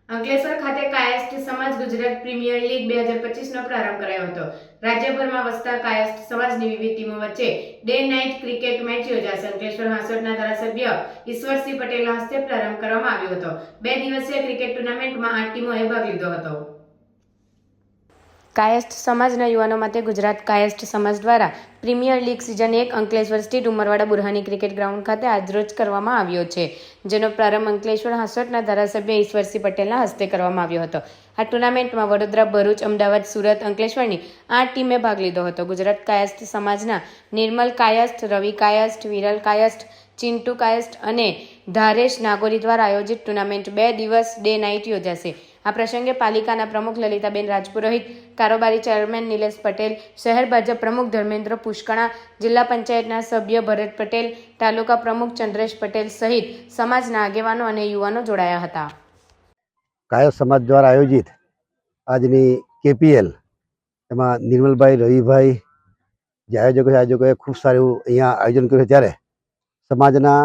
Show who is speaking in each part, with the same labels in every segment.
Speaker 1: અંકલેશ્વર ખાતે કાયસ્થ સમાજ Gujarat premier league 2025નો પ્રારંભ કરાયો હતો। રાજ્યભરમાં વસતા કાયસ્થ સમાજની વિવિધ ટીમો વચ્ચે ડે નાઇટ ક્રિકેટ મેચ યોજાશે। અંકલેશ્વર હાંસોટના ધારાસભ્ય ઈશ્વરસિંહ પટેલના હસ્તે પ્રારંભ કરવામાં આવ્યો હતો। 2 દિવસીય ક્રિકેટ ટુર્નામેન્ટમાં 8 ટીમોએ ભાગ લીધો હતો। કાયસ્થ સમાજના યુવાનો માટે ગુજરાત કાયસ્થ સમાજ દ્વારા પ્રીમિયર લીગ સિઝન 1 અંકલેશ્વર સ્થિત ઉમરવાડા બુરહાની ક્રિકેટ ગ્રાઉન્ડ ખાતે આજરોજ કરવામાં આવ્યો છે, જેનો પ્રારંભ અંકલેશ્વર હાંસોટના ધારાસભ્ય ઈશ્વરસિંહ પટેલના હસ્તે કરવામાં આવ્યો હતો। આ ટુર્નામેન્ટમાં વડોદરા, ભરૂચ, અમદાવાદ, સુરત, અંકલેશ્વરની 8 ટીમે ભાગ લીધો હતો। ગુજરાત કાયસ્થ સમાજના નિર્મલ કાયસ્થ, રવિ કાયસ્થ, વિરલ કાયસ્થ, ચિંટુ કાયસ્થ અને ધારેશ નાગોરી દ્વારા આયોજિત ટુર્નામેન્ટ 2 દિવસ ડે નાઇટ યોજાશે। આ પ્રસંગે પાલિકાના પ્રમુખ લલિતાબેન રાજપુરોહિત, કારોબારી ચેરમેન નિલેશ પટેલ, શહેર ભાજપ પ્રમુખ ધર્મેન્દ્ર પુષ્કણા, જિલ્લા પંચાયતના સભ્ય ભરત પટેલ, તાલુકા પ્રમુખ ચંદ્રેશ પટેલ સહિત સમાજના આગેવાનો અને યુવાનો જોડાયા હતા।
Speaker 2: કાયસ્થ સમાજ દ્વારા આયોજિત આજની કેપીએલ એમાં નિર્મલભાઈ, રવિભાઈ જે આયોજકોએ ખૂબ સારું અહીંયા આયોજન કર્યું। ત્યારે સમાજના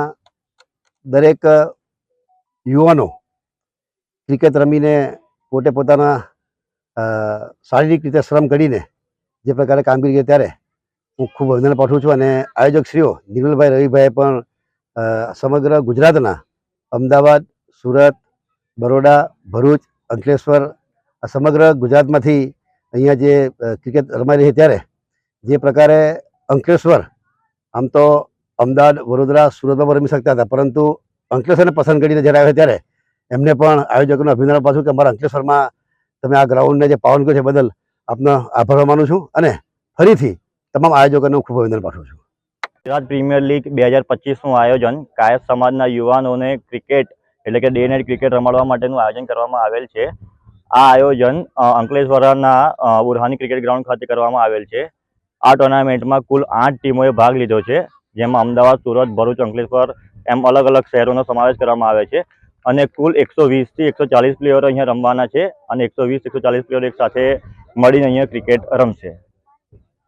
Speaker 2: દરેક યુવાનો ક્રિકેટ રમીને પોતે પોતાના શારીરિક રીતે શ્રમ કરીને જે પ્રકારે કામગીરી કરી, ત્યારે હું ખૂબ અભિનંદન પાઠવું છું। અને આયોજકશ્રીઓ નિર્મલભાઈ, રવિભાઈએ પણ સમગ્ર ગુજરાતના અમદાવાદ, સુરત, બરોડા, ભરૂચ, અંકલેશ્વર આ સમગ્ર ગુજરાતમાંથી અહીંયા જે ક્રિકેટ રમાઈ રહી છે, ત્યારે જે પ્રકારે અંકલેશ્વર આમ તો અમદાવાદ, વડોદરા, સુરતમાં રમી શકતા હતા, પરંતુ અંકલેશ્વરને પસંદ કરીને જ્યારે આવ્યા ત્યારે એમને પણ આયોજકોને અભિનંદન પાછું કે અમારા અંકલેશ્વરમાં તમે આ ગ્રાઉન્ડને જે પાવન કર્યું છે બદલ આપનો આભાર માનું છું અને ફરીથી તમામ આયોજકોને હું ખૂબ અભિનંદન પાઠવું છું।
Speaker 3: ગુજરાત પ્રીમિયર લીગ 2025નું આયોજન કાયસ્થ સમાજના યુવાનોને ક્રિકેટ એટલે કે ડે નાઇટ ક્રિકેટ રમાડવા માટેનું આયોજન કરવામાં આવેલ છે। આ આયોજન અંકલેશ્વરના બુરહાની ક્રિકેટ ગ્રાઉન્ડ ખાતે કરવામાં આવેલ છે। આ ટુર્નામેન્ટમાં કુલ 8 ટીમોએ ભાગ લીધો છે, જેમાં અમદાવાદ, સુરત, ભરૂચ, અંકલેશ્વર એમ અલગ અલગ શહેરોનો સમાવેશ કરવામાં આવે છે અને કુલ 120 થી 140 પ્લેયરો અહીંયા રમવાના છે અને 120-140 પ્લેયરો એક સાથે મળીને અહીંયા ક્રિકેટ રમશે।